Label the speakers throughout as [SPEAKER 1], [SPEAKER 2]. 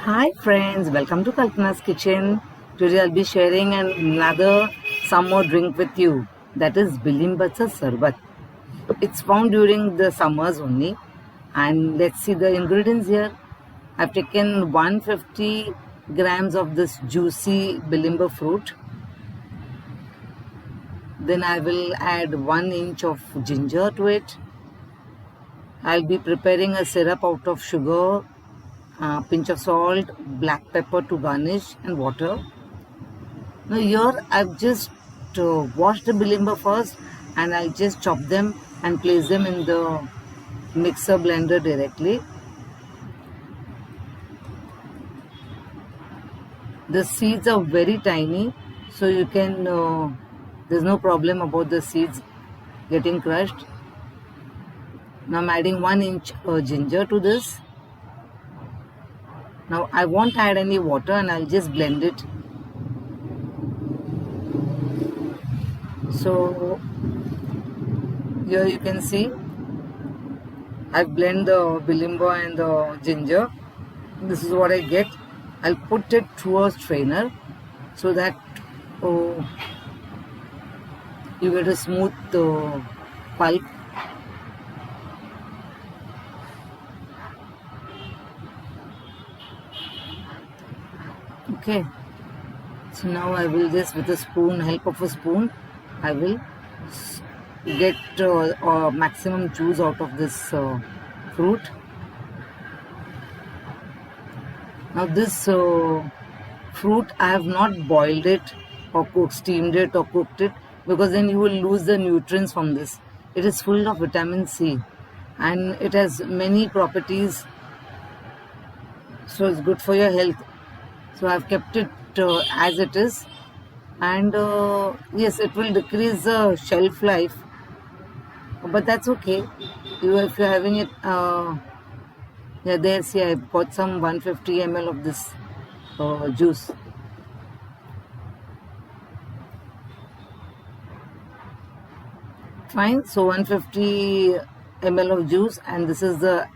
[SPEAKER 1] Hi friends, welcome to Kalpana's Kitchen. Today I'll be sharing another summer drink with you. That is Bilimbacha Sarbat. It's found during the summers only. And let's see the ingredients here. I've taken 150 grams of this juicy Bilimba fruit. Then I will add 1 inch of ginger to it. I'll be preparing a syrup out of sugar, pinch of salt, black pepper to garnish, and water. Now here I've just washed the bilimba first, and I'll just chop them and place them in the mixer blender directly. The seeds are very tiny, so you can there's no problem about the seeds getting crushed. Now I'm adding 1 inch ginger to this. Now I won't add any water and I'll just blend it. So here you can see I've blended the bilimba and the ginger. This is what I get. I'll put it through a strainer so that you get a smooth pulp. Okay, so now I will just with a spoon, help of a spoon, I will get maximum juice out of this fruit. Now this fruit I have not boiled it or steamed it or cooked it, because then you will lose the nutrients from this. It is full of vitamin C and it has many properties, so it's good for your health. So I've kept it as it is, and yes, it will decrease the shelf life, but that's okay. If you're having it, yeah, there, see, I got some 150 ml of this juice. Fine, so 150 ml of juice, and this is the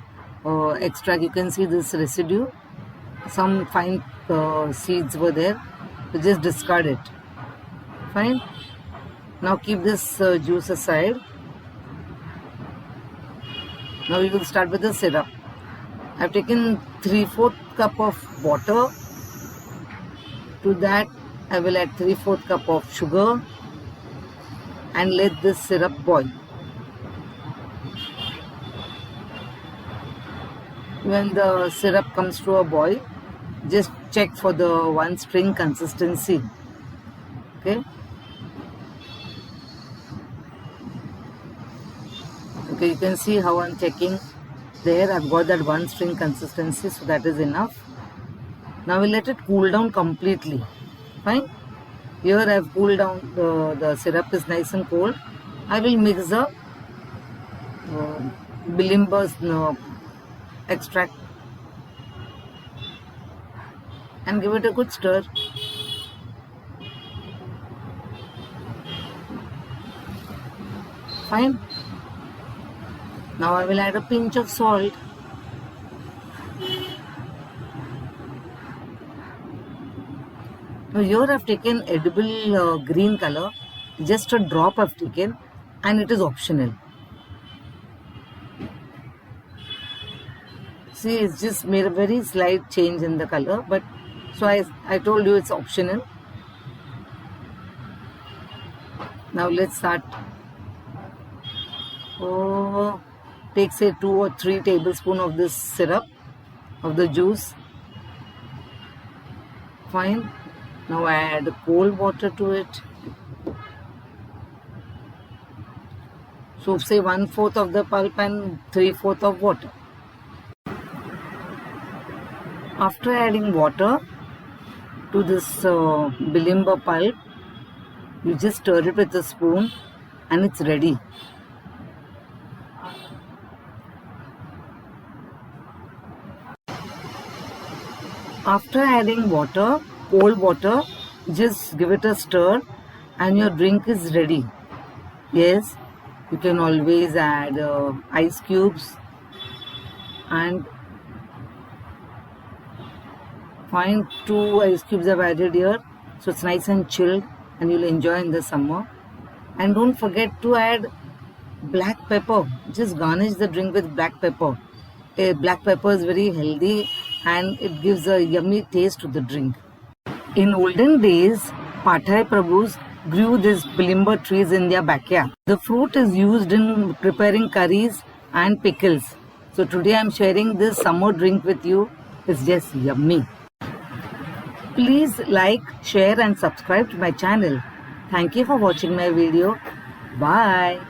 [SPEAKER 1] extract. You can see this residue. Some fine seeds were there, so just discard it. Fine. Now keep this juice aside. Now we will start with the syrup. I've taken 3/4 cup of water. To that I will add 3/4 cup of sugar and let this syrup boil. When the syrup comes to a boil, just check for the one string consistency. Okay. Okay, you can see how I'm checking. There, I've got that one string consistency, so that is enough. Now we'll let it cool down completely. Fine. Here I've cooled down, the syrup is nice and cold. I will mix the bilimba's extract and give it a good stir. Fine. Now I will add a pinch of salt. Now here I've taken edible green color, just a drop I've taken, and it is optional. See, it's just made a very slight change in the color, but so I told you it's optional. Now let's start. Take say 2 or 3 tablespoons of this syrup, of the juice. Fine. Now I add cold water to it. So say 1/4 of the pulp and 3/4 of water. After adding water to this bilimba pulp, you just stir it with a spoon and it's ready. After adding water, cold water, just give it a stir and your drink is ready. Yes, you can always add ice cubes and 0.2 ice cubes I've added here, so it's nice and chilled and you'll enjoy in the summer. And don't forget to add black pepper. Just garnish the drink with black pepper. Black pepper is very healthy and it gives a yummy taste to the drink. In olden days, Pathai Prabhus grew these bilimber trees in their backyard. The fruit is used in preparing curries and pickles. So today I'm sharing this summer drink with you. It's just yummy. Please like, share and subscribe to my channel. Thank you for watching my video. Bye.